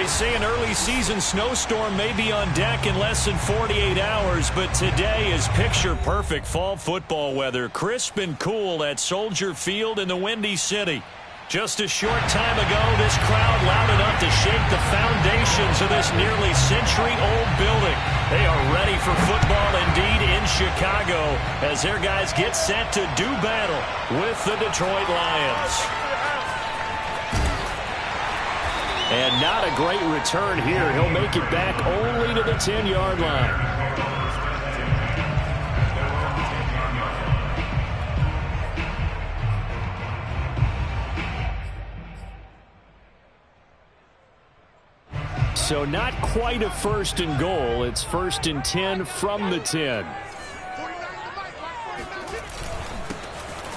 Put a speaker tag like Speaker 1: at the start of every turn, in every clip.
Speaker 1: they say an early season snowstorm may be on deck in less than 48 hours, but today is picture-perfect fall football weather. Crisp and cool at Soldier Field in the Windy City. Just a short time ago, this crowd loud enough to shake the foundations of this nearly century-old building. They are ready for football indeed in Chicago as their guys get set to do battle with the Detroit Lions. And not a great return here. He'll make it back only to the 10-yard line. So not quite a first and goal. It's first and 10 from the 10.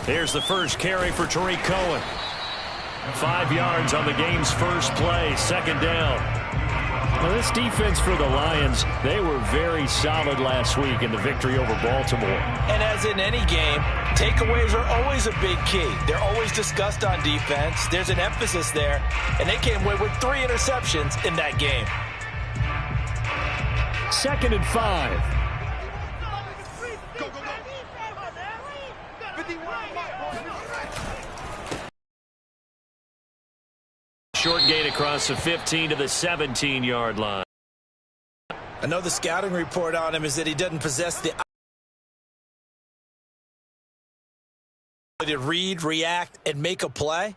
Speaker 1: Here's the first carry for Tariq Cohen. 5 yards on the game's first play, second down. Now this defense for the Lions, they were very solid last week in the victory over Baltimore.
Speaker 2: And as in any game, takeaways are always a big key. They're always discussed on defense. There's an emphasis there, and they came away with 3 interceptions in that game.
Speaker 1: Second and 5. Short gain across the 15 to the 17-yard line.
Speaker 2: I know the scouting report on him is that he doesn't possess the ability to read, react, and make a play.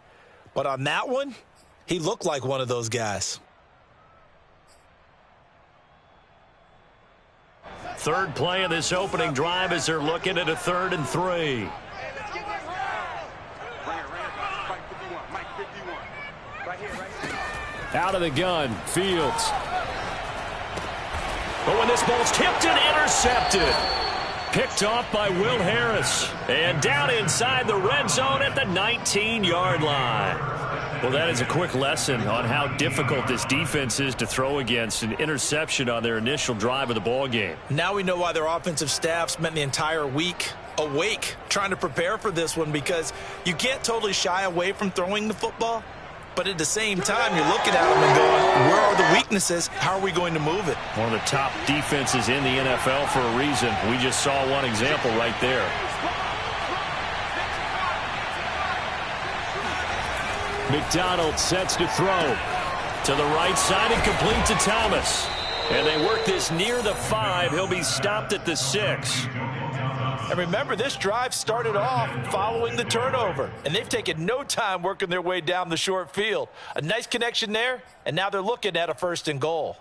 Speaker 2: But on that one, he looked like one of those guys.
Speaker 1: Third play of this opening drive as they're looking at a 3rd and 3. Out of the gun, Fields. But when this ball's tipped and intercepted. Picked off by Will Harris. And down inside the red zone at the 19-yard line. Well, that is a quick lesson on how difficult this defense is to throw against. An interception on their initial drive of the ball game.
Speaker 2: Now we know why their offensive staff spent the entire week awake trying to prepare for this one, because you can't totally shy away from throwing the football. But at the same time, you're looking at them and going, where are the weaknesses? How are we going to move it?
Speaker 1: One of the top defenses in the NFL for a reason. We just saw one example right there. McDonald sets to throw. To the right side and complete to Thomas. And they work this near the 5. He'll be stopped at the 6.
Speaker 2: And remember, this drive started off following the turnover, and they've taken no time working their way down the short field. A nice connection there, and now they're looking at a 1st and goal.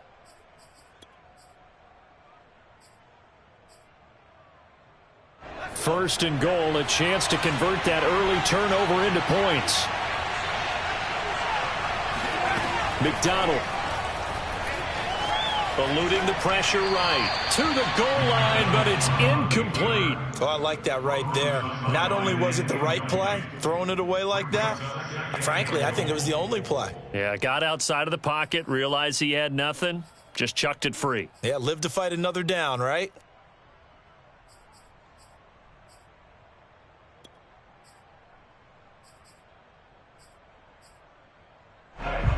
Speaker 1: First and goal, a chance to convert that early turnover into points. McDonald. Eluding the pressure right to the goal line, but it's incomplete.
Speaker 2: Oh, I like that right there. Not only was it the right play, throwing it away like that, frankly, I think it was the only play.
Speaker 1: Yeah, got outside of the pocket, realized he had nothing, just chucked it free.
Speaker 2: Yeah, live to fight another down, right?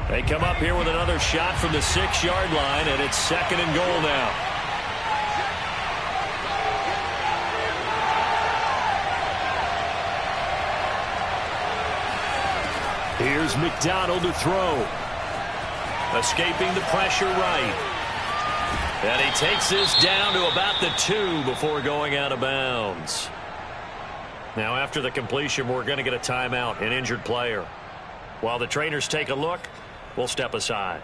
Speaker 1: They come up here with another shot from the 6-yard line, and it's 2nd and goal now. Here's McDonald to throw. Escaping the pressure right. And he takes this down to about the 2 before going out of bounds. Now after the completion, we're going to get a timeout, an injured player. While the trainers take a look, we'll step aside.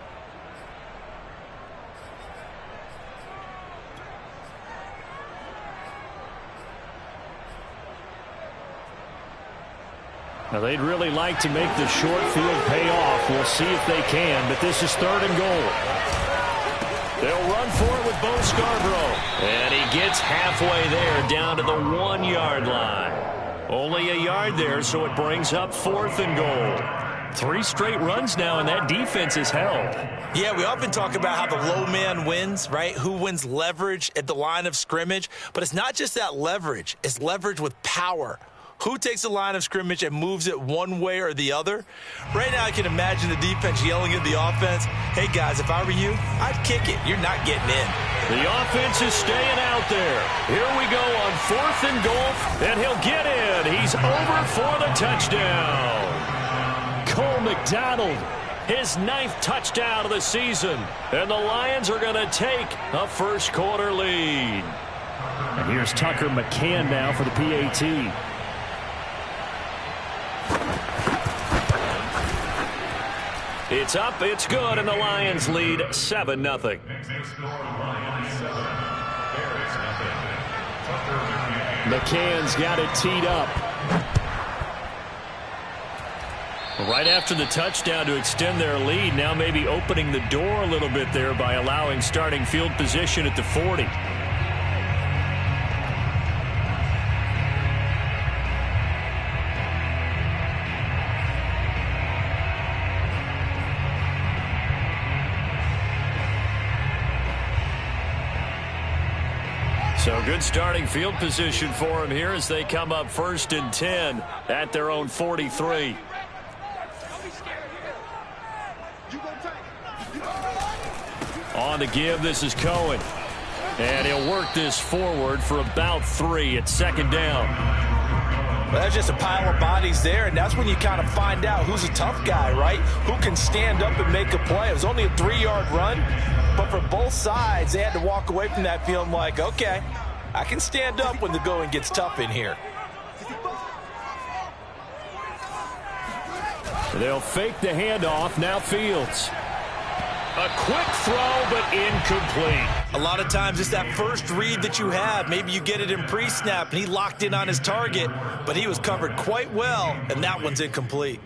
Speaker 1: Now they'd really like to make the short field pay off. We'll see if they can, but this is 3rd and goal. They'll run for it with Bo Scarborough. And he gets halfway there, down to the 1-yard line. Only a yard there, so it brings up 4th and goal. 3 straight runs now, and that defense is held.
Speaker 2: Yeah, we often talk about how the low man wins, right? Who wins leverage at the line of scrimmage. But it's not just that leverage. It's leverage with power. who takes the line of scrimmage and moves it one way or the other. Right now I can imagine the defense yelling at the offense, hey guys, if I were you, I'd kick it. You're not getting in.
Speaker 1: The offense is staying out there. Here we go on 4th and goal, and he'll get in. He's over for the touchdown. Cole McDonald, his 9th touchdown of the season. And the Lions are going to take a first quarter lead.
Speaker 3: And here's Tucker McCann now for the PAT.
Speaker 1: It's up, it's good, and the Lions lead 7-0.
Speaker 3: McCann's got it teed up.
Speaker 1: Right after the touchdown to extend their lead, now maybe opening the door a little bit there by allowing starting field position at the 40. So good starting field position for him here as they come up 1st and 10 at their own 43. On the give, this is Cohen. And he'll work this forward for about 3 at 2nd down.
Speaker 2: Well, that's just a pile of bodies there, and that's when you kind of find out who's a tough guy, right? Who can stand up and make a play. It was only a 3-yard run, but for both sides, they had to walk away from that feeling like, okay, I can stand up when the going gets tough in here.
Speaker 1: They'll fake the handoff. Now Fields. A quick throw, but incomplete.
Speaker 2: A lot of times it's that first read that you have. Maybe you get it in pre-snap, and he locked in on his target, but he was covered quite well, and that one's incomplete.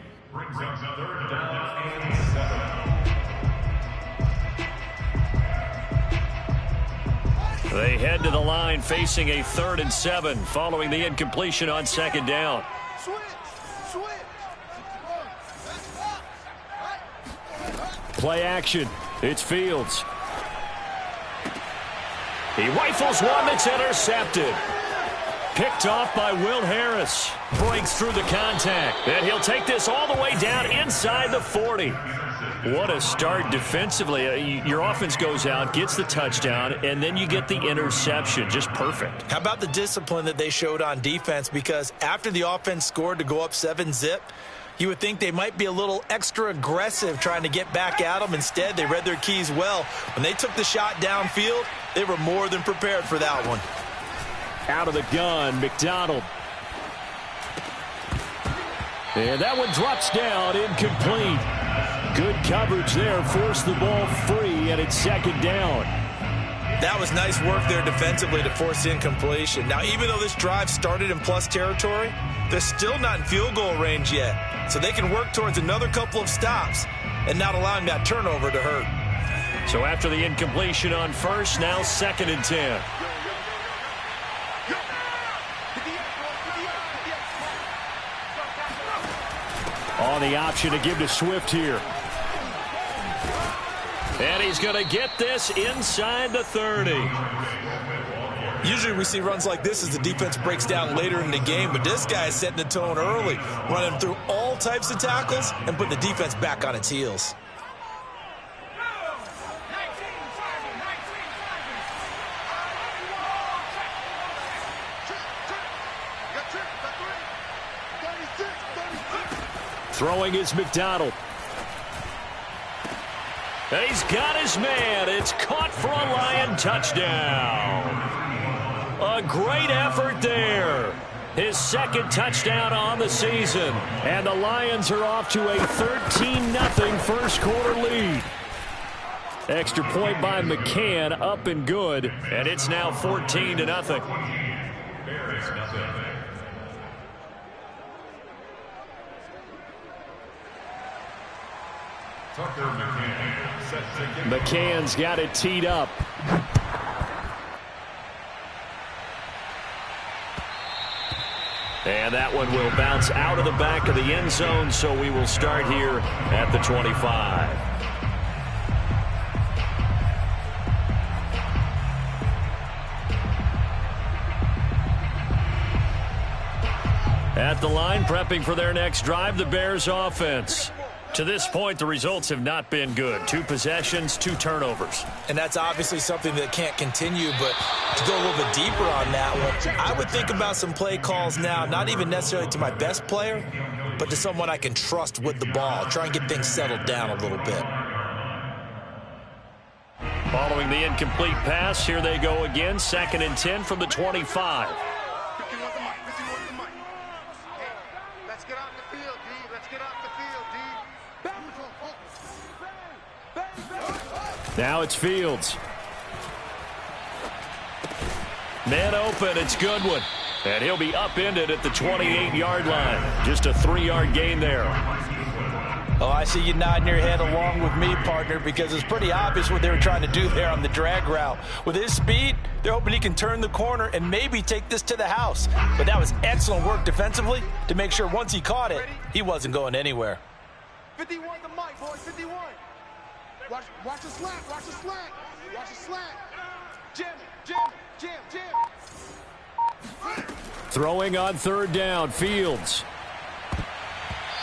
Speaker 1: They head to the line facing a 3rd and 7 following the incompletion on 2nd down. Play action. It's Fields. He rifles one that's intercepted. Picked off by Will Harris. Breaks through the contact. And he'll take this all the way down inside the 40. What a start defensively. Your offense goes out, gets the touchdown, and then you get the interception. Just perfect.
Speaker 2: How about the discipline that they showed on defense? Because after the offense scored to go up 7-zip, you would think they might be a little extra aggressive trying to get back at them. Instead, they read their keys well. When they took the shot downfield, they were more than prepared for that one.
Speaker 1: Out of the gun, McDonald. And that one drops down, incomplete. Good coverage there, forced the ball free, and it's 2nd down.
Speaker 2: That was nice work there defensively to force incompletion. Now, even though this drive started in plus territory, they're still not in field goal range yet. So they can work towards another couple of stops and not allowing that turnover to hurt.
Speaker 1: So after the incompletion on 1st, now 2nd and 10. On the option to give to Swift here. And he's going to get this inside the 30.
Speaker 2: Usually we see runs like this as the defense breaks down later in the game, but this guy is setting the tone early, running through all types of tackles and putting the defense back on its heels.
Speaker 1: Throwing is McDonald. And he's got his man. It's caught for a Lion touchdown. A great effort there. His 2nd touchdown on the season. And the Lions are off to a 13-0 first quarter lead. Extra point by McCann, up and good. And it's now 14-0.
Speaker 3: McCann's got it teed up.
Speaker 1: And that one will bounce out of the back of the end zone, so we will start here at the 25. At the line, prepping for their next drive, the Bears offense. To this point, the results have not been good. 2 possessions, 2 turnovers.
Speaker 2: And that's obviously something that can't continue, but to go a little bit deeper on that one, I would think about some play calls now, not even necessarily to my best player, but to someone I can trust with the ball. Try and get things settled down a little bit.
Speaker 1: Following the incomplete pass, here they go again. 2nd and 10 from the 25.
Speaker 4: Let's get off the field, D. Let's get off the field, D.
Speaker 1: Now it's Fields. Man open, it's Goodwin. And he'll be upended at the 28-yard line. Just a 3-yard gain there.
Speaker 2: Oh, I see you nodding your head along with me, partner, because it's pretty obvious what they were trying to do there on the drag route. With his speed, they're hoping he can turn the corner and maybe take this to the house. But that was excellent work defensively to make sure once he caught it, he wasn't going anywhere.
Speaker 4: 51 the mic, boys, 51. Watch the slant, watch the slant. Watch the slant. Jam, jam, jam, jam.
Speaker 1: Throwing on 3rd down, Fields.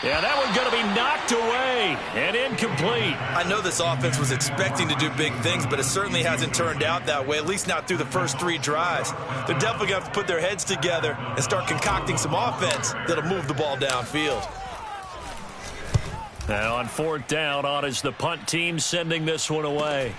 Speaker 1: Yeah, that one's going to be knocked away and incomplete.
Speaker 2: I know this offense was expecting to do big things, but it certainly hasn't turned out that way, at least not through the first 3 drives. They're definitely going to have to put their heads together and start concocting some offense that'll move the ball downfield.
Speaker 1: Now on 4th down, on is the punt team sending this one away.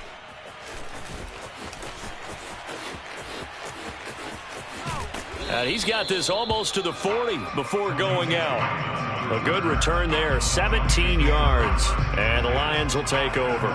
Speaker 1: And he's got this almost to the 40 before going out. A good return there, 17 yards. And the Lions will take over.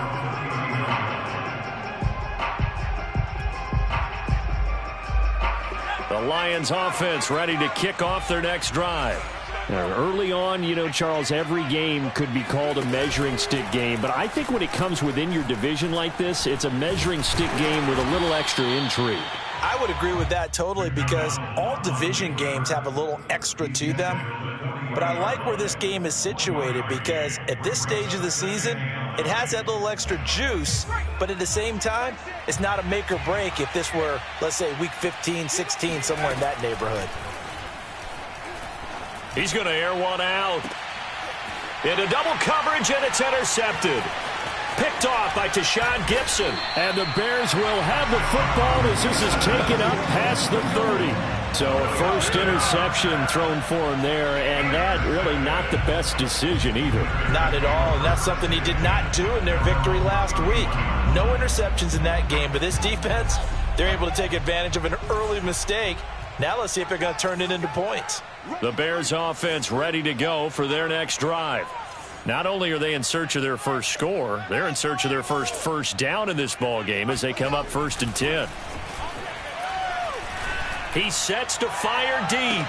Speaker 1: The Lions offense ready to kick off their next drive. Now, early on, you know, Charles, every game could be called a measuring stick game. But I think when it comes within your division like this, it's a measuring stick game with a little extra intrigue.
Speaker 2: I would agree with that totally, because all division games have a little extra to them. But I like where this game is situated, because at this stage of the season, it has that little extra juice, but at the same time, it's not a make or break if this were, let's say, week 15, 16, somewhere in that neighborhood.
Speaker 1: He's going to air one out. Into double coverage, and it's intercepted. Picked off by Tashawn Gibson. And the Bears will have the football as this is taken up past the 30. So a first interception thrown for him there, and that really not the best decision either.
Speaker 2: Not at all, and that's something he did not do in their victory last week. No interceptions in that game, but this defense, they're able to take advantage of an early mistake. Now let's see if they're going to turn it into points.
Speaker 1: The Bears offense ready to go for their next drive. Not only are they in search of their first score, they're in search of their first down in this ball game as they come up 1st and 10. He sets to fire deep.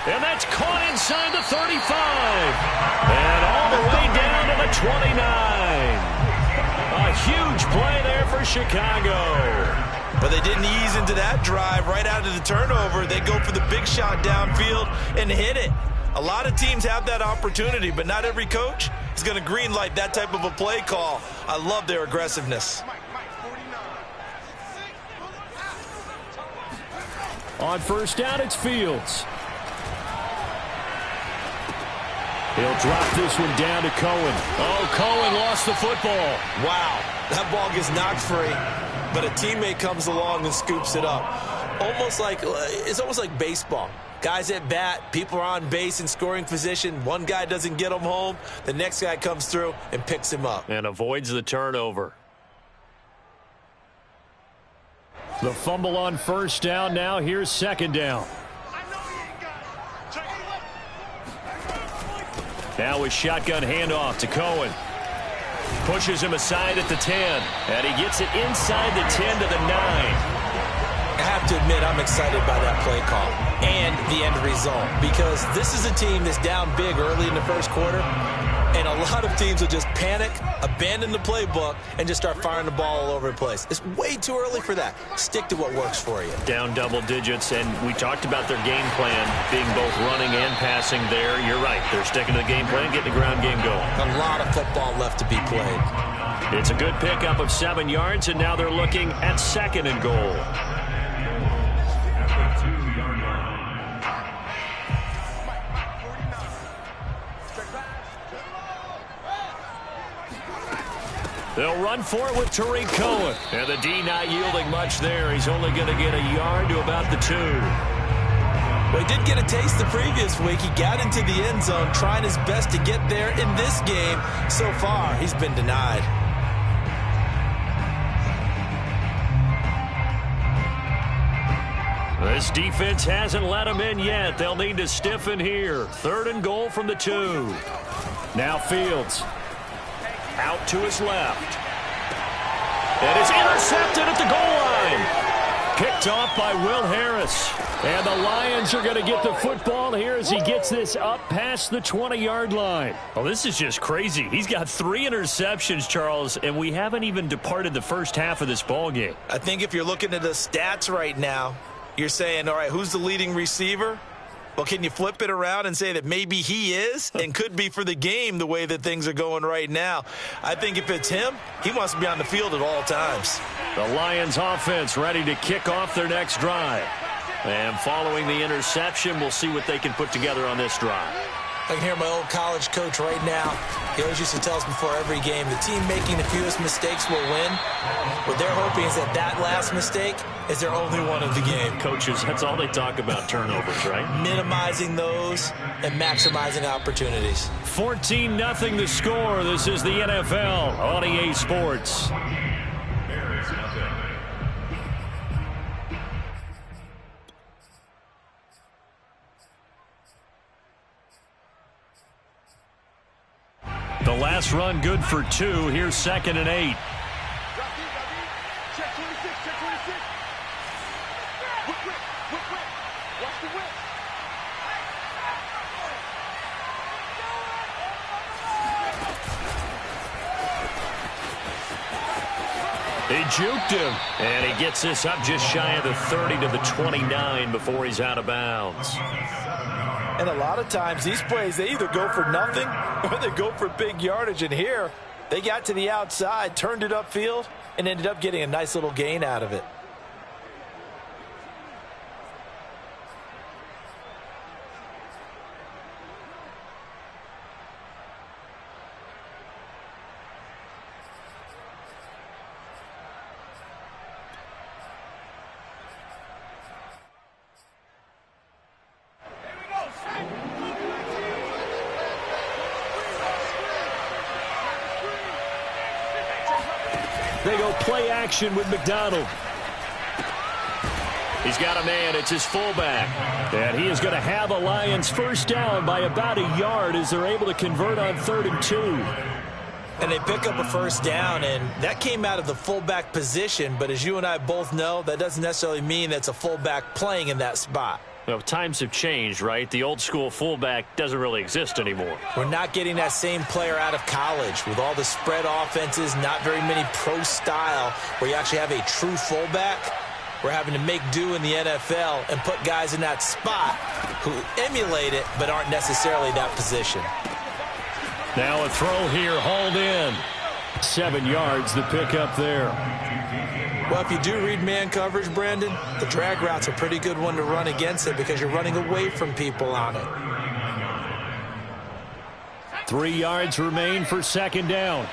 Speaker 1: And that's caught inside the 35. And all the way down to the 29. A huge play there for Chicago.
Speaker 2: But they didn't ease into that drive right out of the turnover. They go for the big shot downfield and hit it. A lot of teams have that opportunity, but not every coach is going to greenlight that type of a play call. I love their aggressiveness.
Speaker 1: On 1st down, it's Fields. He'll drop this one down to Cohen. Oh, Cohen lost the football.
Speaker 2: Wow, that ball gets knocked free, but a teammate comes along and scoops it up. It's almost like baseball. Guys at bat, people are on base in scoring position. One guy doesn't get him home. The next guy comes through and picks him up.
Speaker 1: And avoids the turnover. The fumble on 1st down. Now here's 2nd down. Now with shotgun handoff to Cohen. Pushes him aside at the 10. And he gets it inside the 10 to the 9.
Speaker 2: I have to admit, I'm excited by that play call and the end result, because this is a team that's down big early in the first quarter, and a lot of teams will just panic, abandon the playbook, and just start firing the ball all over the place. It's way too early for that. Stick to what works for you.
Speaker 1: Down double digits, and we talked about their game plan being both running and passing there. You're right. They're sticking to the game plan, getting the ground game going.
Speaker 2: A lot of football left to be played.
Speaker 1: It's a good pickup of 7 yards, and now they're looking at 2nd and goal. They'll run for it with Tariq Cohen. And the D not yielding much there. He's only going to get a yard to about the 2.
Speaker 2: Well, he did get a taste the previous week. He got into the end zone trying his best to get there in this game. So far, he's been denied.
Speaker 1: This defense hasn't let him in yet. They'll need to stiffen here. 3rd and goal from the 2. Now Fields. Out to his left. And it's intercepted at the goal line. Picked off by Will Harris. And the Lions are going to get the football here as he gets this up past the 20-yard line. Well, this is just crazy. He's got 3 interceptions, Charles, and we haven't even departed the first half of this ball game.
Speaker 2: I think if you're looking at the stats right now, you're saying, all right, who's the leading receiver? Well, can you flip it around and say that maybe he is and could be for the game the way that things are going right now? I think if it's him, he wants to be on the field at all times.
Speaker 1: The Lions offense ready to kick off their next drive. And following the interception, we'll see what they can put together on this drive.
Speaker 2: I can hear my old college coach right now. He always used to tell us before every game, the team making the fewest mistakes will win. What they're hoping is that last mistake is their only one of the game.
Speaker 1: Coaches, that's all they talk about, turnovers, right?
Speaker 2: Minimizing those and maximizing opportunities.
Speaker 1: 14-0 the score. This is the NFL on EA Sports. The last run good for 2. Here's 2nd and 8.
Speaker 4: Check 26, check 26. Whip. Watch the whip.
Speaker 1: He juked him, and he gets this up just shy of the 30 to the 29 before he's out of bounds.
Speaker 2: And a lot of times these plays, they either go for nothing or they go for big yardage. And here, they got to the outside, turned it upfield, and ended up getting a nice little gain out of it.
Speaker 1: They go play action with McDonald. He's got a man. It's his fullback. And he is going to have a Lions first down by about a yard as they're able to convert on 3rd and 2.
Speaker 2: And they pick up a first down, and that came out of the fullback position. But as you and I both know, that doesn't necessarily mean that's a fullback playing in that spot.
Speaker 1: Well, times have changed, right? The old school fullback doesn't really exist anymore.
Speaker 2: We're not getting that same player out of college with all the spread offenses, not very many pro style where you actually have a true fullback. We're having to make do in the NFL and put guys in that spot who emulate it but aren't necessarily that position.
Speaker 1: Now a throw here, hauled in. 7 yards, the pickup there.
Speaker 2: Well, if you do read man coverage, Brandon, the drag route's a pretty good one to run against it because you're running away from people on it.
Speaker 1: 3 yards remain for 2nd down.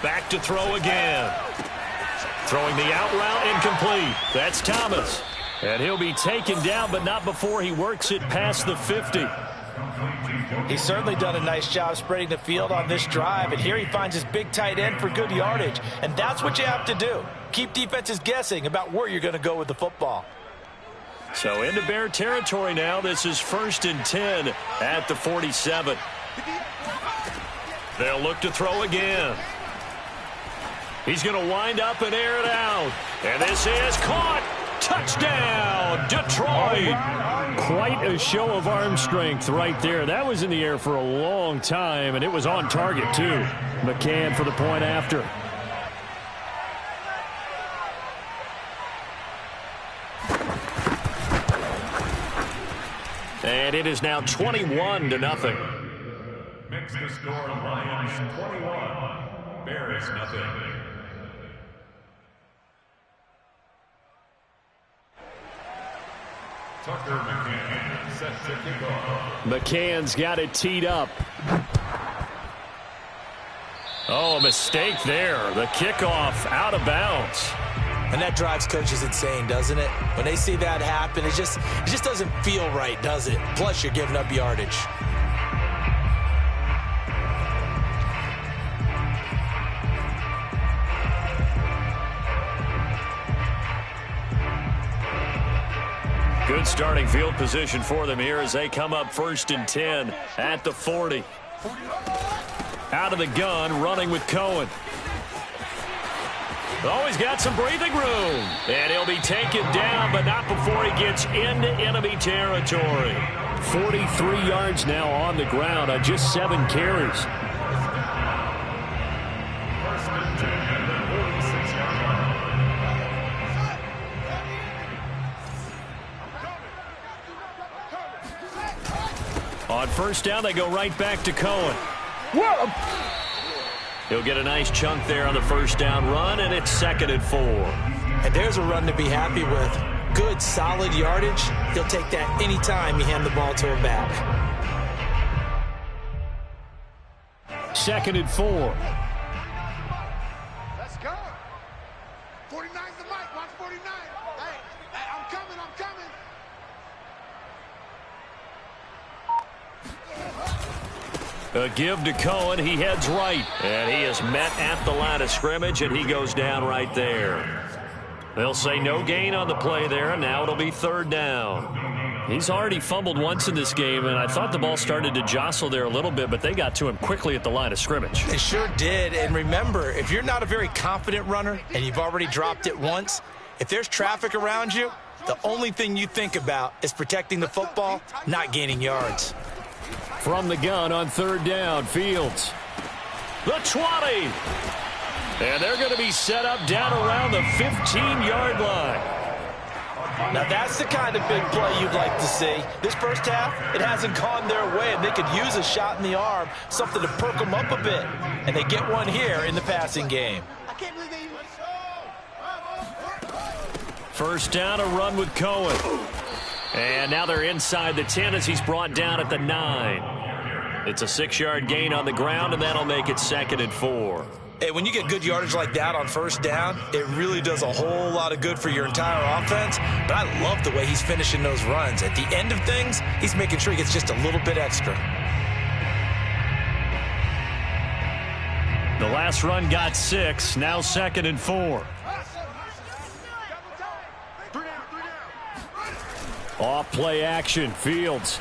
Speaker 1: Back to throw again. Throwing the out route, incomplete. That's Thomas. And he'll be taken down, but not before he works it past the 50.
Speaker 2: He's certainly done a nice job spreading the field on this drive, and here he finds his big tight end for good yardage. And that's what you have to do. Keep defenses guessing about where you're going to go with the football.
Speaker 1: So into Bear territory now. This is 1st and 10 at the 47. They'll look to throw again. He's going to wind up and air it out. And this is caught. Touchdown, Detroit. Quite a show of arm strength right there. That was in the air for a long time, and it was on target, too. McCann for the point after. And it is now 21-0.
Speaker 5: Makes the score Lions 21, Bears nothing. Tucker McCann set to kick off.
Speaker 3: McCann's got it teed up.
Speaker 1: Oh, a mistake there. The kickoff out of bounds.
Speaker 2: And that drives coaches insane, doesn't it? When they see that happen, it just doesn't feel right, does it? Plus, you're giving up yardage.
Speaker 1: Good starting field position for them here as they come up 1st and 10 at the 40. Out of the gun, running with Cohen. Oh, he's got some breathing room. And he'll be taken down, but not before he gets into enemy territory.
Speaker 3: 43 yards now on the ground on just 7 carries.
Speaker 5: First and 10 at the 46-yard line.
Speaker 1: On 1st down, they go right back to Cohen.
Speaker 3: Whoa!
Speaker 1: He'll get a nice chunk there on the 1st down run, and it's 2nd and 4.
Speaker 2: And there's a run to be happy with. Good, solid yardage. He'll take that anytime you hand the ball to him back.
Speaker 3: 2nd and 4.
Speaker 4: Let's go. 49's the mic. Watch 49. Hey, I'm coming.
Speaker 1: A give to Cohen. He heads right. And he is met at the line of scrimmage, and he goes down right there. They'll say no gain on the play there, and now it'll be 3rd down. He's already fumbled once in this game, and I thought the ball started to jostle there a little bit, but they got to him quickly at the line of scrimmage.
Speaker 2: They sure did. And remember, if you're not a very confident runner and you've already dropped it once, if there's traffic around you, the only thing you think about is protecting the football, not gaining yards.
Speaker 3: From the gun on 3rd down, Fields.
Speaker 1: The 20. And they're going to be set up down around the 15-yard line.
Speaker 2: Now, that's the kind of big play you'd like to see. This first half, it hasn't gone their way, and they could use a shot in the arm, something to perk them up a bit. And they get one here in the passing game.
Speaker 4: I can't believe they even...
Speaker 1: 1st down, a run with Cohen. And now they're inside the 10 as he's brought down at the 9. It's a 6-yard gain on the ground, and that'll make it 2nd and 4.
Speaker 2: Hey, when you get good yardage like that on 1st down, it really does a whole lot of good for your entire offense. But I love the way he's finishing those runs. At the end of things, he's making sure he gets just a little bit extra.
Speaker 1: The last run got 6, now 2nd and 4.
Speaker 3: Off play action, Fields.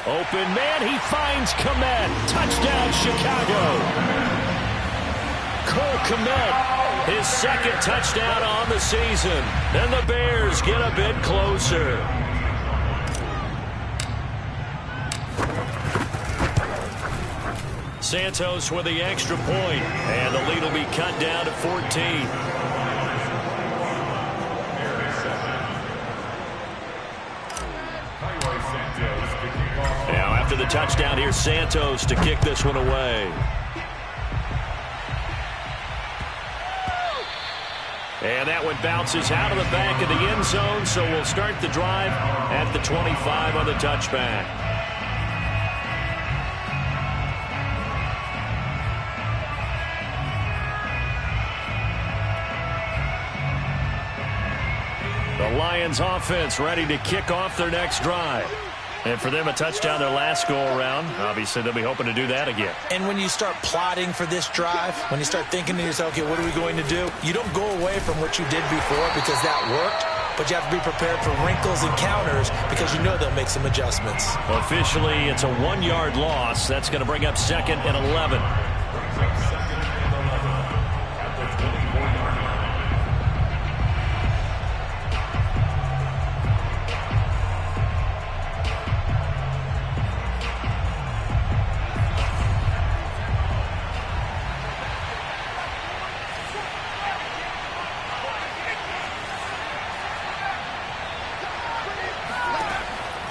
Speaker 1: Open man, he finds Kmet. Touchdown, Chicago. Cole Kmet, his 2nd touchdown on the season. And the Bears get a bit closer. Santos with the extra point, and the lead will be cut down to 14. Now after the touchdown, here's Santos to kick this one away. And that one bounces out of the back of the end zone, so we'll start the drive at the 25 on the touchback. The Lions offense ready to kick off their next drive. And for them, a touchdown their last go-around. Obviously, they'll be hoping to do that again.
Speaker 2: And when you start plotting for this drive, when you start thinking to yourself, okay, what are we going to do? You don't go away from what you did before because that worked, but you have to be prepared for wrinkles and counters because you know they'll make some adjustments.
Speaker 1: Officially, it's a 1-yard loss. That's going to bring up 2nd and 11.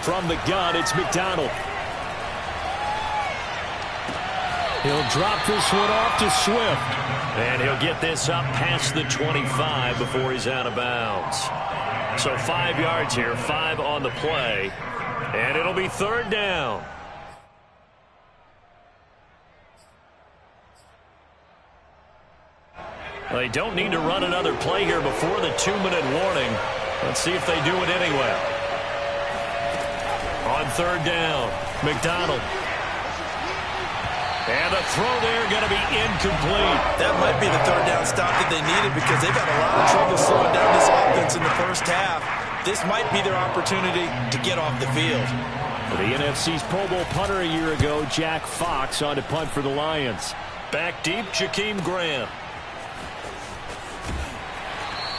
Speaker 3: From the gun, it's McDonald. He'll drop this one off to Swift.
Speaker 1: And he'll get this up past the 25 before he's out of bounds.
Speaker 3: So 5 yards here, 5 on the play. And it'll be third down. They don't need to run another play here before the 2-minute warning. Let's see if they do it anyway. On third down, McDonald. And the throw there going to be incomplete.
Speaker 2: That might be the third down stop that they needed because they've had a lot of trouble slowing down this offense in the first half. This might be their opportunity to get off the field.
Speaker 3: The NFC's Pro Bowl punter a year ago, Jack Fox, on to punt for the Lions.
Speaker 1: Back deep, Jakeem Grant.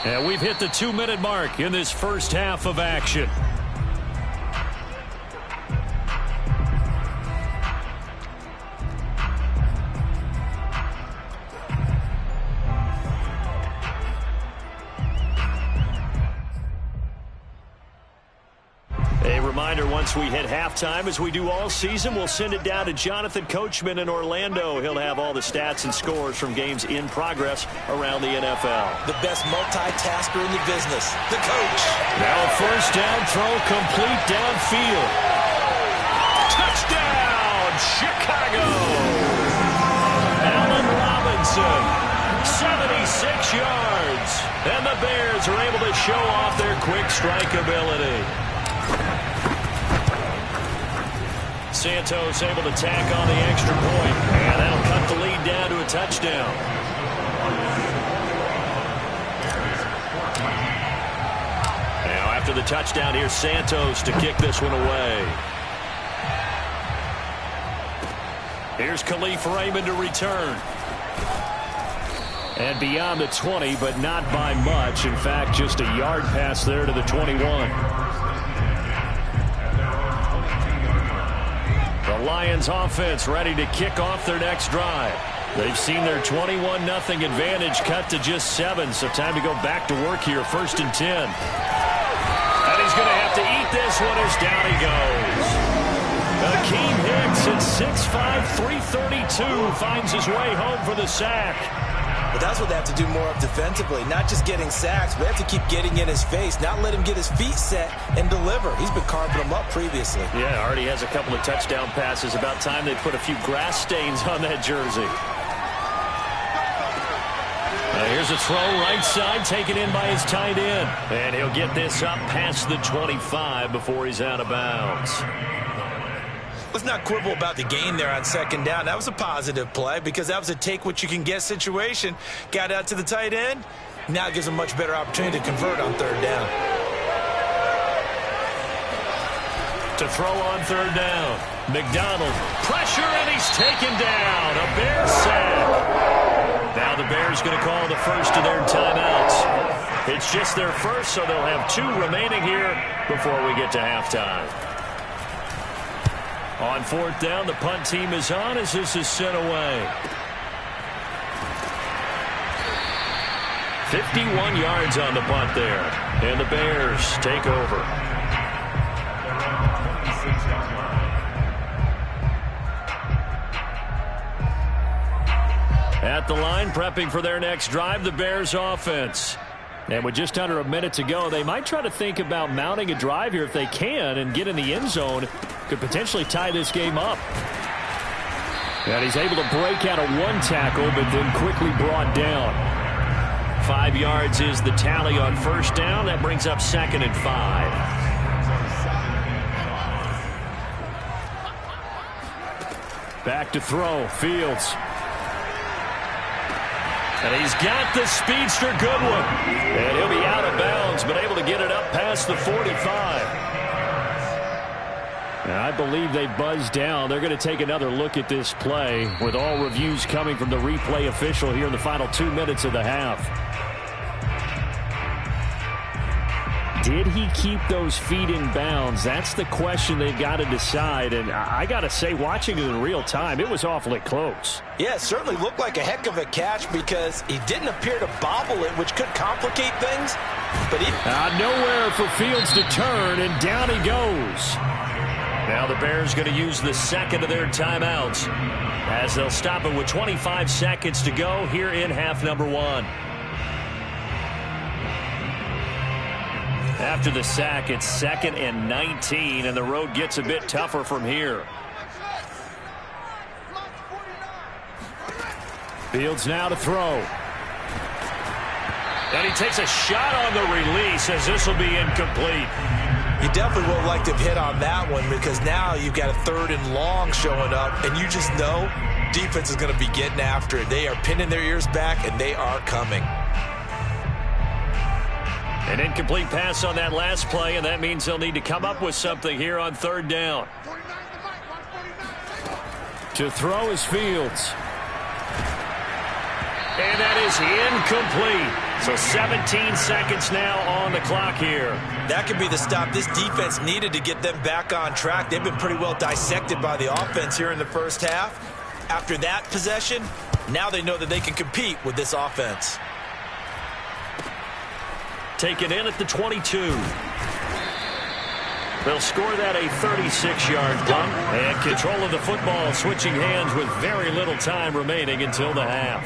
Speaker 1: And we've hit the 2-minute mark in this first half of action. Once we hit halftime, as we do all season, we'll send it down to Jonathan Coachman in Orlando. He'll have all the stats and scores from games in progress around the NFL.
Speaker 2: The best multitasker in the business, the coach.
Speaker 1: Now a first down throw, complete downfield. Touchdown, Chicago! Allen Robinson, 76 yards. And the Bears are able to show off their quick strike ability. Santos able to tack on the extra point, and that'll cut the lead down to a touchdown. Now after the touchdown, here's Santos to kick this one away. Here's Khalif Raymond to return. And beyond the 20, but not by much. In fact, just a yard pass there to the 21. The Lions offense ready to kick off their next drive. They've seen their 21-0 advantage cut to just 7, so time to go back to work here, 1st and 10. And he's going to have to eat this one as down he goes. Akeem Hicks at 6'5", 332 finds his way home for the sack.
Speaker 2: But that's what they have to do more of defensively, not just getting sacks, but they have to keep getting in his face, not let him get his feet set and deliver. He's been carving them up previously.
Speaker 1: Yeah, already has a couple of touchdown passes. About time they put a few grass stains on that jersey. Here's a throw right side, taken in by his tight end. And he'll get this up past the 25 before he's out of bounds.
Speaker 2: Let's not quibble about the gain there on 2nd down. That was a positive play because that was a take-what-you-can-get situation. Got out to the tight end. Now it gives him a much better opportunity to convert on 3rd down.
Speaker 1: To throw on 3rd down. McDonald. Pressure, and he's taken down. A Bear sack. Now the Bears going to call the first of their timeouts. It's just their first, so they'll have 2 remaining here before we get to halftime. On 4th down, the punt team is on as this is sent away. 51 yards on the punt there. And the Bears take over. At the line, prepping for their next drive, the Bears offense. And with just under a minute to go, they might try to think about mounting a drive here if they can and get in the end zone. Could potentially tie this game up. And he's able to break out a 1 tackle, but then quickly brought down. 5 yards is the tally on 1st down. That brings up 2nd and 5. Back to throw, Fields. And he's got the speedster Goodwin. And he'll be out of bounds, but able to get it up past the 45. And I believe they buzzed down. They're going to take another look at this play with all reviews coming from the replay official here in the final 2 minutes of the half. Did he keep those feet in bounds? That's the question they've got to decide. And I got to say, watching it in real time, it was awfully close.
Speaker 2: Yeah, it certainly looked like a heck of a catch because he didn't appear to bobble it, which could complicate things. But
Speaker 1: nowhere for Fields to turn, and down he goes. Now the Bears going to use the 2nd of their timeouts as they'll stop it with 25 seconds to go here in half number 1. After the sack, it's 2nd and 19, and the road gets a bit tougher from here. Fields now to throw. And he takes a shot on the release as this will be incomplete.
Speaker 2: You definitely would have liked to have hit on that one because now you've got a 3rd and long showing up, and you just know defense is going to be getting after it. They are pinning their ears back, and they are coming.
Speaker 1: An incomplete pass on that last play, and that means they'll need to come up with something here on 3rd down. To throw is Fields. And that is incomplete. So 17 seconds now on the clock here.
Speaker 2: That could be the stop this defense needed to get them back on track. They've been pretty well dissected by the offense here in the first half. After that possession, now they know that they can compete with this offense.
Speaker 1: Taken in at the 22. They'll score that a 36-yard punt. And control of the football switching hands with very little time remaining until the half.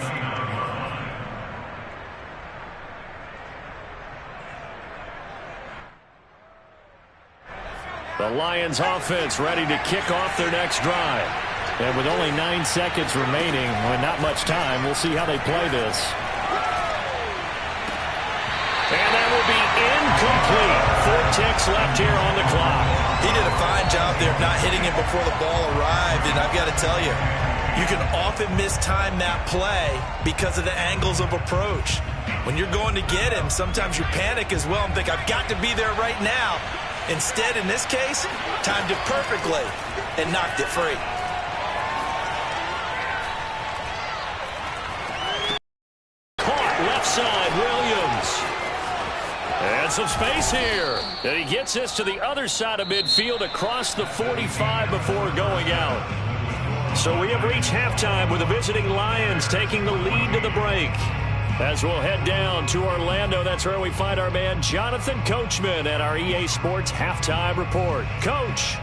Speaker 1: The Lions offense ready to kick off their next drive. And with only 9 seconds remaining, with not much time, we'll see how they play this. And that will be incomplete. 4 ticks left here on the clock.
Speaker 2: He did a fine job there of not hitting it before the ball arrived, and I've got to tell you, you can often mistime that play because of the angles of approach. When you're going to get him, sometimes you panic as well and think, I've got to be there right now. Instead, in this case, timed it perfectly and knocked it free.
Speaker 1: Caught left side, Williams. And some space here. And he gets this to the other side of midfield across the 45 before going out. So we have reached halftime with the visiting Lions taking the lead to the break. As we'll head down to Orlando, that's where we find our man Jonathan Coachman at our EA Sports Halftime Report. Coach.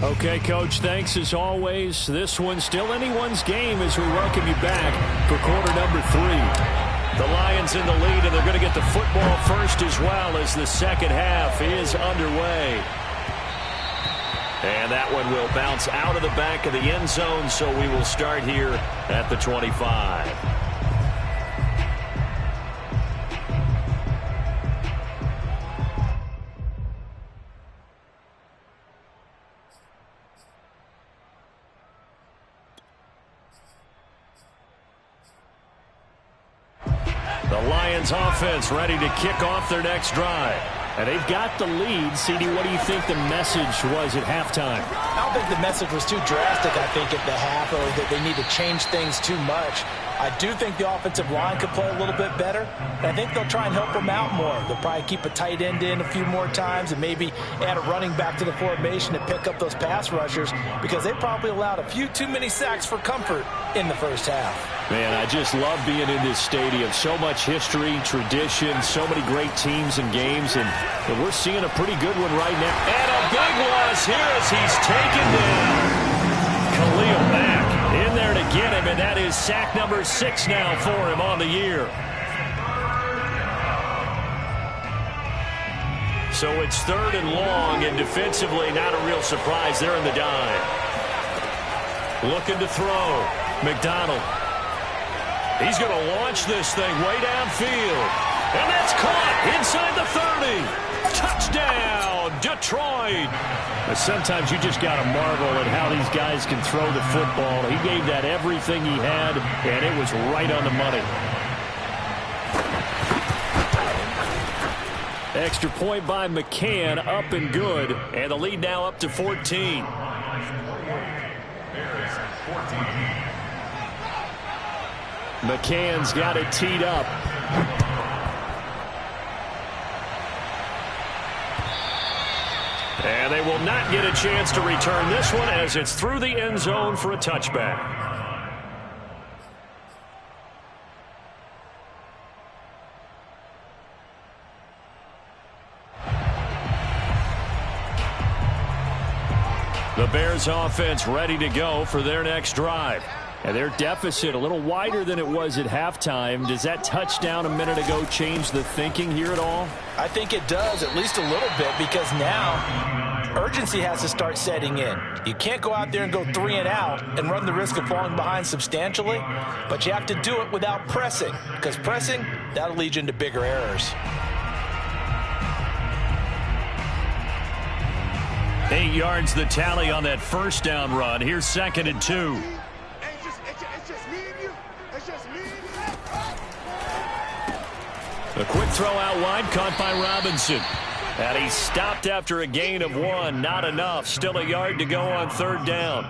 Speaker 1: Okay, Coach, thanks as always. This one's still anyone's game as we welcome you back for quarter number 3. The Lions in the lead, and they're going to get the football first as well as the second half is underway. And that one will bounce out of the back of the end zone, so we will start here at the 25. The Lions offense ready to kick off their next drive. And they've got the lead. CD, what do you think the message was at halftime?
Speaker 2: I don't think the message was too drastic, I think, at the half, or that they need to change things too much. I do think the offensive line could play a little bit better, and I think they'll try and help them out more. They'll probably keep a tight end in a few more times and maybe add a running back to the formation to pick up those pass rushers because they probably allowed a few too many sacks for comfort in the first half.
Speaker 1: Man, I just love being in this stadium. So much history, tradition, so many great teams and games, and we're seeing a pretty good one right now. And a big loss here as he's taken down. Khalil Mack in there to get him, and that is sack number 6 now for him on the year. So it's 3rd and long, and defensively not a real surprise. They're in the dime. Looking to throw. McDonald. He's going to launch this thing way downfield. And that's caught inside the 30. Touchdown, Detroit. But sometimes you just got to marvel at how these guys can throw the football. He gave that everything he had, and it was right on the money. Extra point by McCann, up and good. And the lead now up to 14. McCann's got it teed up. And they will not get a chance to return this one as it's through the end zone for a touchback. The Bears offense ready to go for their next drive. And their deficit a little wider than it was at halftime. Does that touchdown a minute ago change the thinking here at all?
Speaker 2: I think it does, at least a little bit, because now urgency has to start setting in. You can't go out there and go 3 and out and run the risk of falling behind substantially, but you have to do it without pressing, because pressing, that'll lead you into bigger errors.
Speaker 1: 8 yards the tally on that first down run. Here's 2nd and 2.
Speaker 4: It's just me and you. It's just me and you.
Speaker 1: A quick throw out wide, caught by Robinson. And he stopped after a gain of 1. Not enough. Still a yard to go on 3rd down.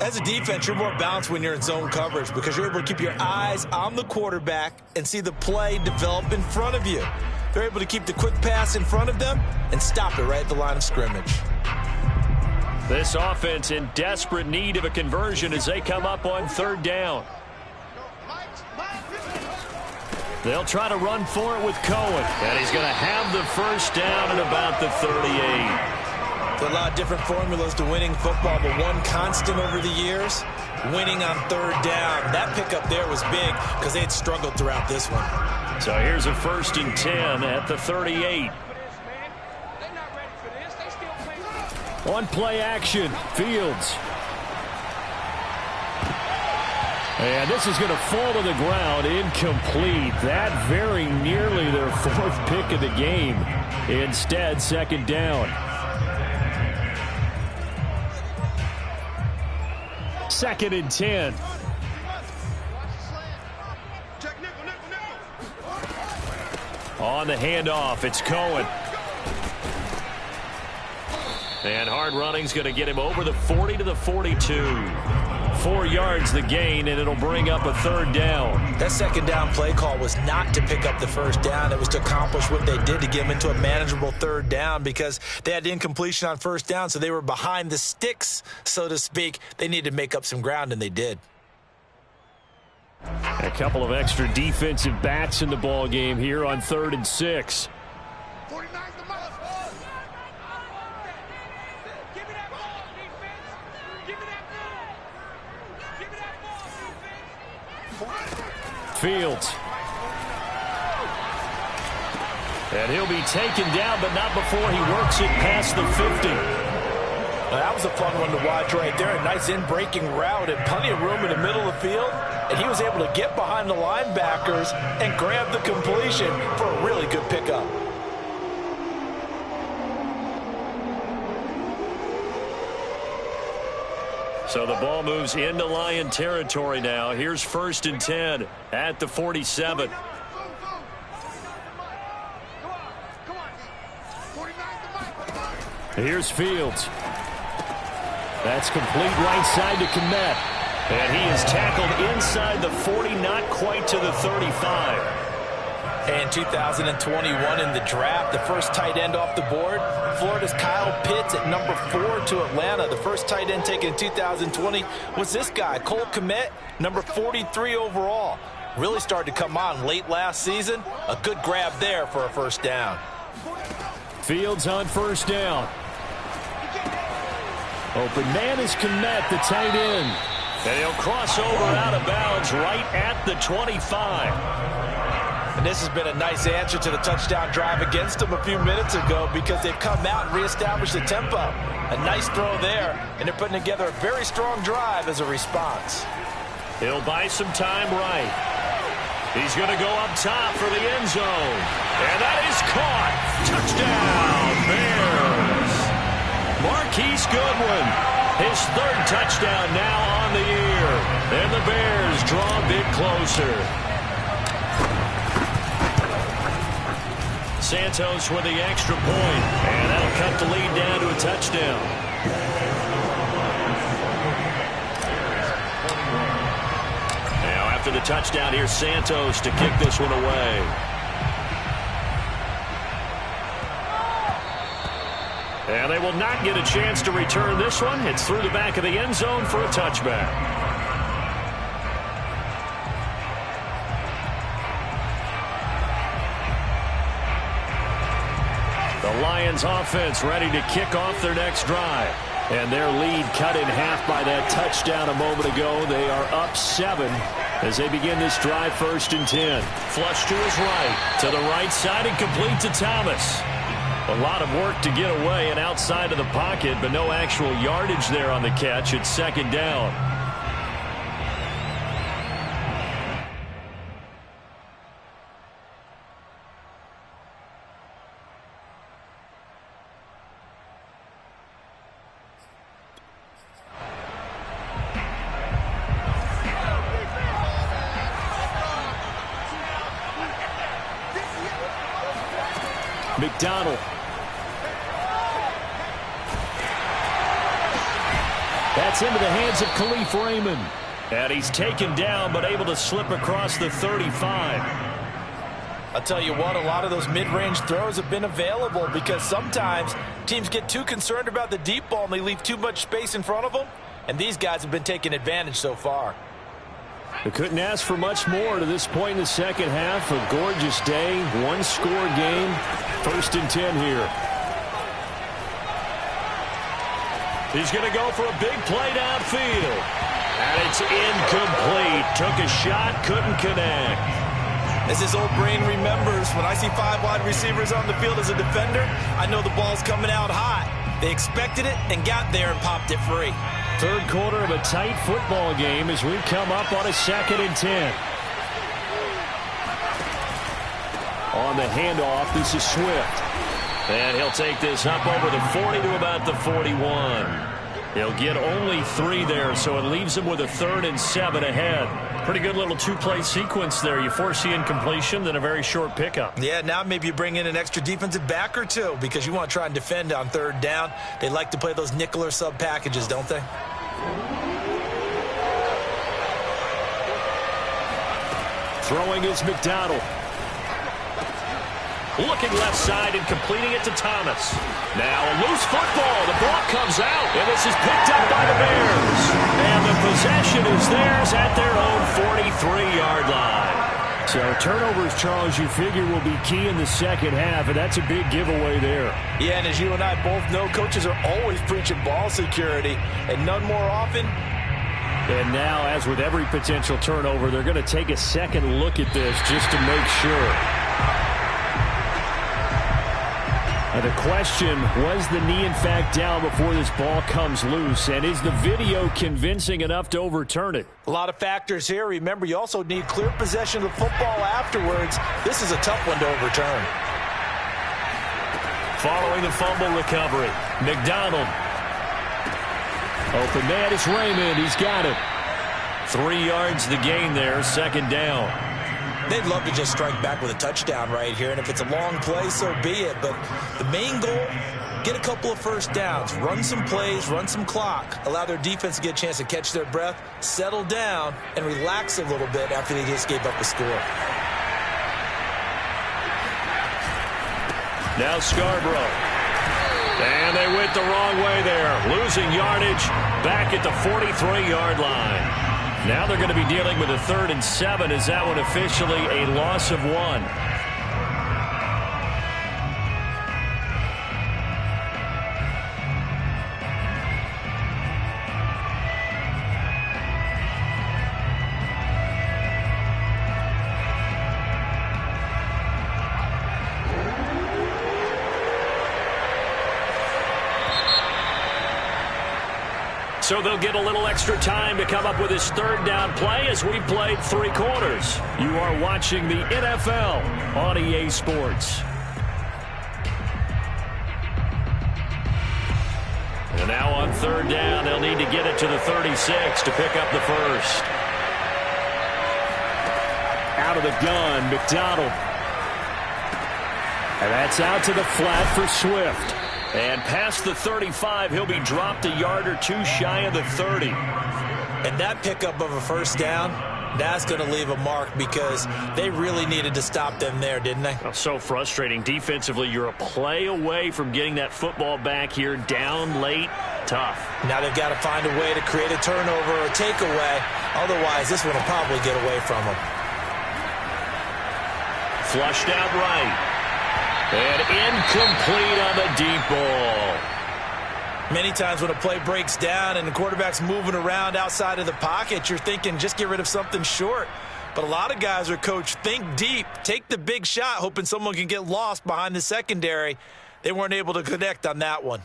Speaker 2: As a defense, you're more balanced when you're in zone coverage because you're able to keep your eyes on the quarterback and see the play develop in front of you. They're able to keep the quick pass in front of them and stop it right at the line of scrimmage.
Speaker 1: This offense in desperate need of a conversion as they come up on 3rd down. They'll try to run for it with Cohen. And he's going to have the first down at about the 38.
Speaker 2: There are a lot of different formulas to winning football, but one constant over the years, winning on 3rd down. That pickup there was big because they had struggled throughout this one.
Speaker 1: So here's a 1st and 10 at the 38. On play action, Fields. And this is going to fall to the ground, incomplete. That very nearly their 4th pick of the game. Instead, 2nd down. 2nd and 10. On the handoff, it's Cohen. And hard running's going to get him over the 40 to the 42. 4 yards the gain, and it'll bring up a 3rd down.
Speaker 2: That 2nd down play call was not to pick up the 1st down. It was to accomplish what they did to get them into a manageable 3rd down because they had incompletion on 1st down, so they were behind the sticks, so to speak. They needed to make up some ground, and they did.
Speaker 1: A couple of extra defensive backs in the ball game here on 3rd and 6. Fields. And he'll be taken down, but not before he works it past the 50.
Speaker 2: Now, that was a fun one to watch right there. A nice in-breaking route and plenty of room in the middle of the field. And he was able to get behind the linebackers and grab the completion for a really good pickup.
Speaker 1: So the ball moves into Lion territory now. Here's 1st and 10 at the 47. Here's Fields. That's complete right side to Kmet. And he is tackled inside the 40, not quite to the 35.
Speaker 2: And 2021 in the draft, the first tight end off the board, Florida's Kyle Pitts at number 4 to Atlanta. The first tight end taken in 2020 was this guy, Cole Kmet, number 43 overall. Really started to come on late last season. A good grab there for a 1st down.
Speaker 1: Fields on 1st down. Open man is Kmet, the tight end. And he'll cross over out of bounds right at the 25.
Speaker 2: And this has been a nice answer to the touchdown drive against them a few minutes ago because they've come out and reestablished the tempo. A nice throw there, and they're putting together a very strong drive as a response.
Speaker 1: He'll buy some time right. He's going to go up top for the end zone. And that is caught. Touchdown, Bears. Marquise Goodwin, his 3rd touchdown now on the year. And the Bears draw a bit closer. Santos with the extra point, and that'll cut the lead down to a touchdown. Now after the touchdown, here's Santos to kick this one away. And they will not get a chance to return this one. It's through the back of the end zone for a touchback. The Lions offense ready to kick off their next drive. And their lead cut in half by that touchdown a moment ago. They are up 7 as they begin this drive, 1st and 10. Flush to his right, to the right side, and complete to Thomas. A lot of work to get away and outside of the pocket, but no actual yardage there on the catch. It's 2nd down. McDonald. That's into the hands of Khalif Raymond. And he's taken down, but able to slip across the 35.
Speaker 2: I'll tell you what, a lot of those mid-range throws have been available because sometimes teams get too concerned about the deep ball and they leave too much space in front of them. And these guys have been taking advantage so far.
Speaker 1: They couldn't ask for much more to this point in the second half. A gorgeous day, one-score game. 1st and 10 here. He's going to go for a big play downfield. And it's incomplete. Took a shot, couldn't connect.
Speaker 2: As his old brain remembers, when I see 5 wide receivers on the field as a defender, I know the ball's coming out hot. They expected it and got there and popped it free.
Speaker 1: 3rd quarter of a tight football game as we come up on a 2nd and 10. On the handoff, this is Swift. And he'll take this up over the 40 to about the 41. He'll get only 3 there, so it leaves him with a 3rd and 7 ahead. Pretty good little 2-play sequence there. You force the incompletion, then a very short pickup.
Speaker 2: Yeah, now maybe you bring in an extra defensive back or 2 because you want to try and defend on 3rd down. They like to play those nickel or sub packages, don't they?
Speaker 1: Throwing is McDonald. Looking left side and completing it to Thomas. Now a loose football. The ball comes out, and this is picked up by the Bears. And the possession is theirs at their own 43-yard line. So turnovers, Charles, you figure will be key in the second half, and that's a big giveaway there.
Speaker 2: Yeah, and as you and I both know, coaches are always preaching ball security, and none more often.
Speaker 1: And now, as with every potential turnover, they're going to take a second look at this just to make sure. The question, was the knee in fact down before this ball comes loose? And is the video convincing enough to overturn it?
Speaker 2: A lot of factors here. Remember, you also need clear possession of the football afterwards. This is a tough one to overturn.
Speaker 1: Following the fumble recovery, McDonald. Open man is Raymond. He's got it. 3 yards the gain there, 2nd down.
Speaker 2: They'd love to just strike back with a touchdown right here, and if it's a long play, so be it. But the main goal, get a couple of 1st downs, run some plays, run some clock, allow their defense to get a chance to catch their breath, settle down, and relax a little bit after they just gave up a score.
Speaker 1: Now Scarborough. And they went the wrong way there, losing yardage back at the 43-yard line. Now they're going to be dealing with a 3rd and 7. Is that one officially a loss of 1? So they'll get a little extra time to come up with his 3rd down play as we've played 3 quarters. You are watching the NFL on EA Sports. And now on 3rd down, they'll need to get it to the 36 to pick up the 1st. Out of the gun, McDonald. And that's out to the flat for Swift. And past the 35, he'll be dropped a yard or 2 shy of the 30.
Speaker 2: And that pickup of a 1st down, that's going to leave a mark because they really needed to stop them there, didn't they?
Speaker 1: Oh, so frustrating. Defensively, you're a play away from getting that football back here down late. Tough.
Speaker 2: Now they've got to find a way to create a turnover or a takeaway. Otherwise, this one will probably get away from them.
Speaker 1: Flushed out right. And incomplete on the deep ball.
Speaker 2: Many times when a play breaks down and the quarterback's moving around outside of the pocket, you're thinking just get rid of something short. But a lot of guys are coached, think deep, take the big shot, hoping someone can get lost behind the secondary. They weren't able to connect on that one.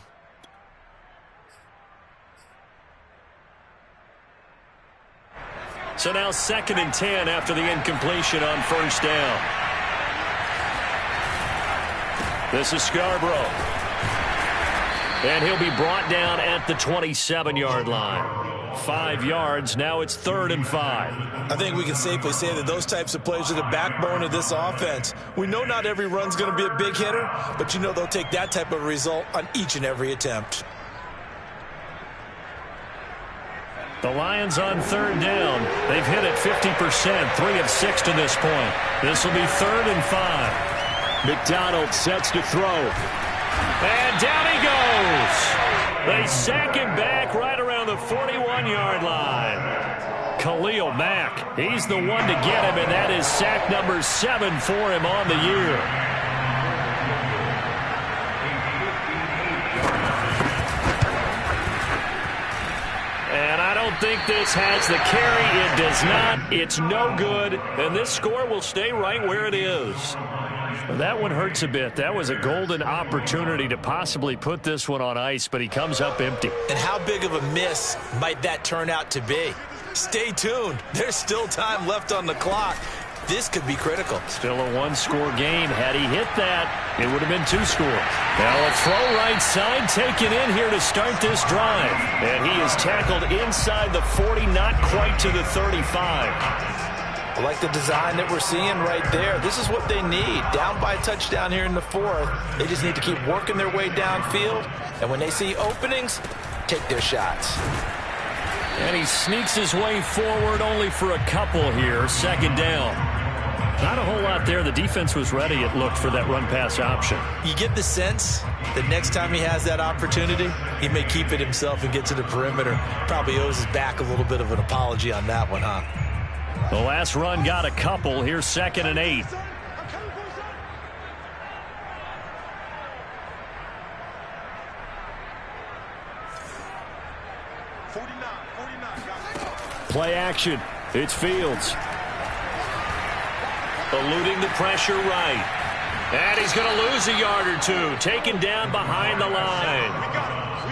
Speaker 1: So now 2nd and 10 after the incompletion on first down. This is Scarborough. And he'll be brought down at the 27-yard line. 5 yards. Now it's 3rd and 5.
Speaker 2: I think we can safely say that those types of plays are the backbone of this offense. We know not every run's going to be a big hitter, but you know they'll take that type of result on each and every attempt.
Speaker 1: The Lions on 3rd down. They've hit it 50%, 3 of 6 to this point. This will be 3rd and 5. McDonald sets to throw. And down he goes. They sack him back right around the 41-yard line. Khalil Mack, he's the one to get him, and that is sack number 7 for him on the year. And I don't think this has the carry. It does not. It's no good. And this score will stay right where it is. That one hurts a bit. That was a golden opportunity to possibly put this one on ice, but he comes up empty.
Speaker 2: And how big of a miss might that turn out to be? Stay tuned. There's still time left on the clock. This could be critical.
Speaker 1: Still a 1-score game. Had he hit that, it would have been 2 scores. Now a throw right side taken in here to start this drive. And he is tackled inside the 40, not quite to the 35.
Speaker 2: I like the design that we're seeing right there. This is what they need. Down by a touchdown here in the 4th. They just need to keep working their way downfield. And when they see openings, take their shots.
Speaker 1: And he sneaks his way forward only for a couple here. 2nd down. Not a whole lot there. The defense was ready, it looked, for that run-pass option.
Speaker 2: You get the sense that next time he has that opportunity, he may keep it himself and get to the perimeter. Probably owes his back a little bit of an apology on that one, huh?
Speaker 1: The last run got a couple. Here's 2nd and 8. Play action. It's Fields. Eluding the pressure right. And he's going to lose a yard or 2. Taken down behind the line.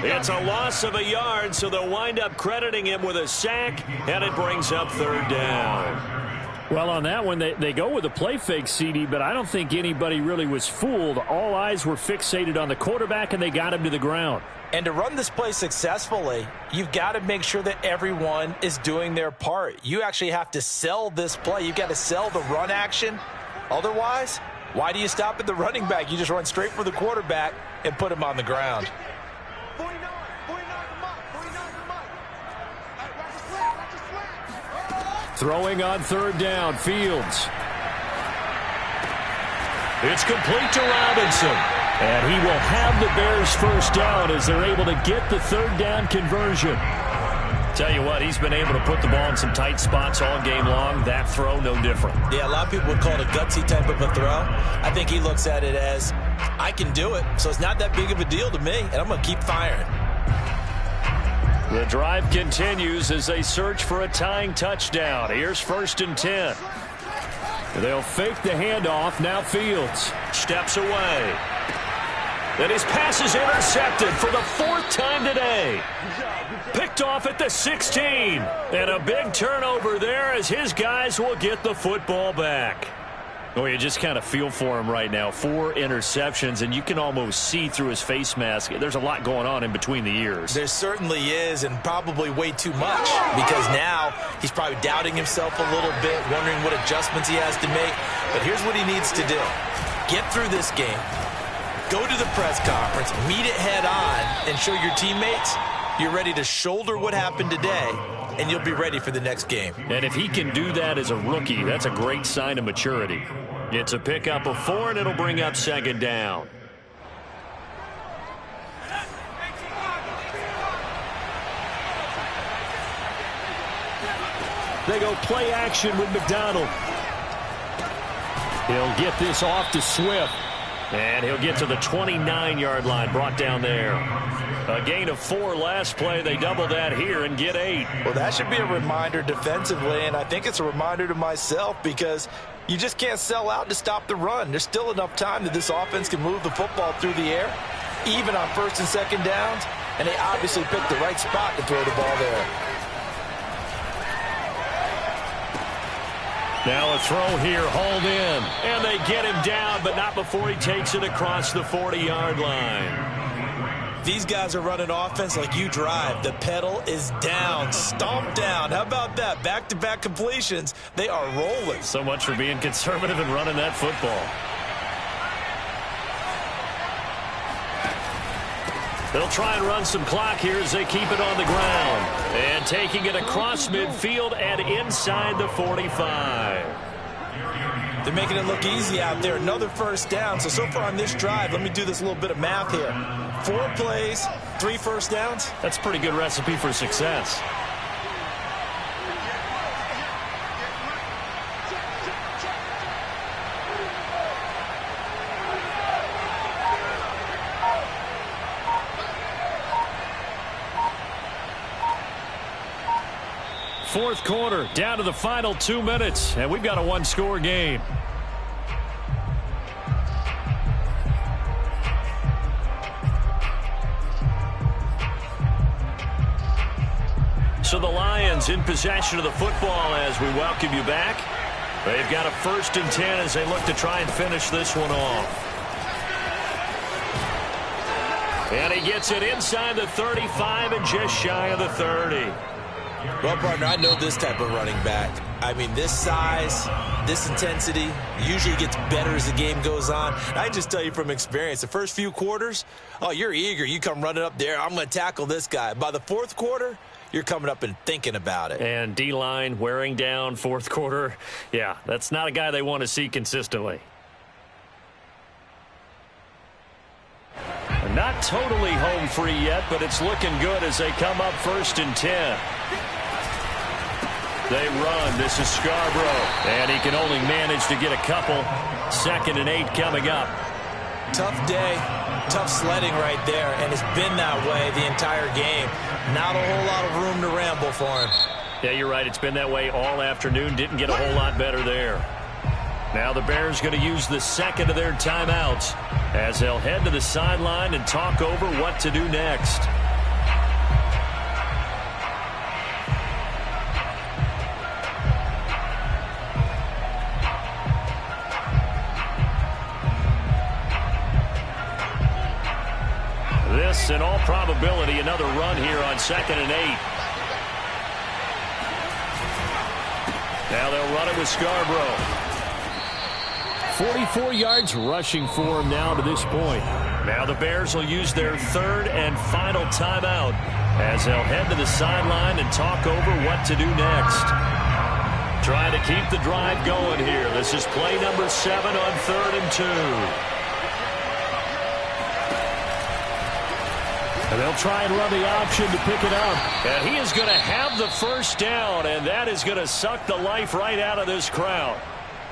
Speaker 1: It's a loss of a yard, so they'll wind up crediting him with a sack, and it brings up 3rd down. Well, on that one, they go with a play fake, CD, but I don't think anybody really was fooled. All eyes were fixated on the quarterback, and they got him to the ground.
Speaker 2: And to run this play successfully, you've got to make sure that everyone is doing their part. You actually have to sell this play. You've got to sell the run action. Otherwise, why do you stop at the running back? You just run straight for the quarterback and put him on the ground.
Speaker 4: 49,
Speaker 1: Throwing on 3rd down, Fields. It's complete to Robinson. And he will have the Bears' first down as they're able to get the 3rd down conversion. Tell you what, he's been able to put the ball in some tight spots all game long. That throw, no different.
Speaker 2: Yeah, a lot of people would call it a gutsy type of a throw. I think he looks at it as, I can do it, so it's not that big of a deal to me, and I'm going to keep firing.
Speaker 1: The drive continues as they search for a tying touchdown. Here's 1st and 10. They'll fake the handoff. Now Fields steps away. Then his pass is intercepted for the 4th time today. Picked off at the 16. And a big turnover there as his guys will get the football back. Oh, you just kind of feel for him right now. 4 interceptions, and you can almost see through his face mask. There's a lot going on in between the ears.
Speaker 2: There certainly is, and probably way too much, because now he's probably doubting himself a little bit, wondering what adjustments he has to make. But here's what he needs to do. Get through this game. Go to the press conference, meet it head on, and show your teammates you're ready to shoulder what happened today, and you'll be ready for the next game.
Speaker 1: And if he can do that as a rookie, that's a great sign of maturity. It's a pickup of 4, and it'll bring up 2nd down. They go play action with McDonald. He'll get this off to Swift. And he'll get to the 29-yard line, brought down there. A gain of 4 last play. They double that here and get 8.
Speaker 2: Well, that should be a reminder defensively, and I think it's a reminder to myself because you just can't sell out to stop the run. There's still enough time that this offense can move the football through the air, even on first and second downs, and they obviously picked the right spot to throw the ball there.
Speaker 1: Now a throw here, hauled in, and they get him down, but not before he takes it across the 40-yard line.
Speaker 2: These guys are running offense like you drive. The pedal is down, stomped down. How about that? Back-to-back completions. They are rolling.
Speaker 1: So much for being conservative and running that football. They'll try and run some clock here as they keep it on the ground. And taking it across midfield and inside the 45.
Speaker 2: They're making it look easy out there. Another first down. So far on this drive, let me do this little bit of math here. 4 plays, 3 first downs.
Speaker 1: That's a pretty good recipe for success. Fourth quarter, down to the final 2 minutes, and we've got a 1-score game. So the Lions in possession of the football as we welcome you back. They've got a 1st and 10 as they look to try and finish this one off. And he gets it inside the 35 and just shy of the 30.
Speaker 2: Well, partner, I know this type of running back. I mean, this size, this intensity usually gets better as the game goes on. I just tell you from experience, the first few quarters, oh, you're eager. You come running up there. I'm going to tackle this guy. By the 4th quarter, you're coming up and thinking about it.
Speaker 1: And D-line wearing down 4th quarter. Yeah, that's not a guy they want to see consistently. Not totally home free yet, but it's looking good as they come up 1st and 10. They run. This is Scarborough. And he can only manage to get a couple. 2nd and 8 coming up.
Speaker 2: Tough day. Tough sledding right there. And it's been that way the entire game. Not a whole lot of room to ramble for him.
Speaker 1: Yeah, you're right. It's been that way all afternoon. Didn't get a whole lot better there. Now the Bears going to use the 2nd of their timeouts as they'll head to the sideline and talk over what to do next. This, in all probability, another run here on 2nd and 8. Now they'll run it with Scarborough. 44 yards rushing for him now to this point. Now the Bears will use their 3rd and final timeout as they'll head to the sideline and talk over what to do next. Trying to keep the drive going here. This is play number 7 on 3rd and 2. And they'll try and run the option to pick it up. And he is going to have the first down, and that is going to suck the life right out of this crowd.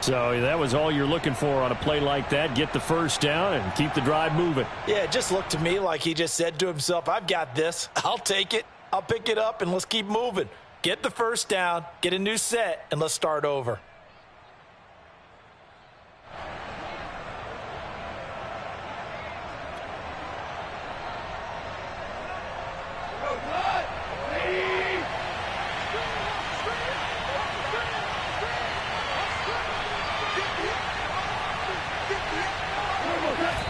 Speaker 1: So that was all you're looking for on a play like that. Get the first down and keep the drive moving.
Speaker 2: Yeah, it just looked to me like he just said to himself, I've got this. I'll take it. I'll pick it up, and let's keep moving. Get the first down, get a new set, and let's start over.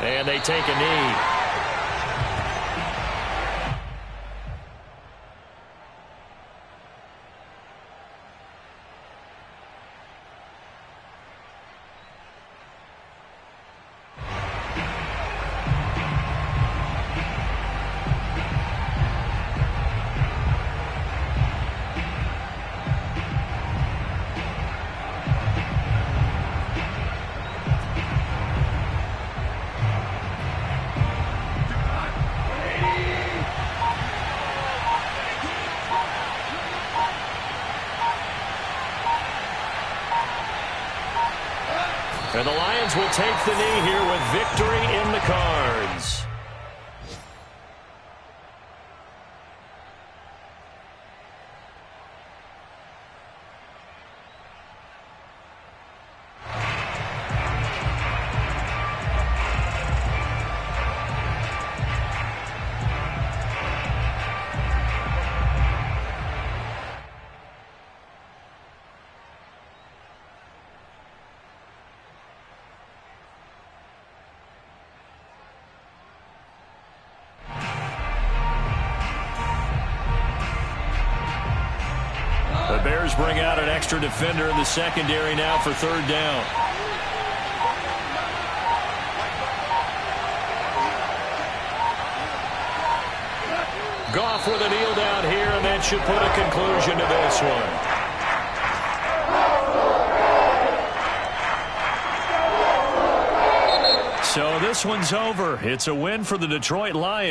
Speaker 1: And they take a knee. And the Lions will take the knee here with victory in the cards. The Bears bring out an extra defender in the secondary now for third down. Goff with a kneel down here, and that should put a conclusion to this one. So this one's over. It's a win for the Detroit Lions.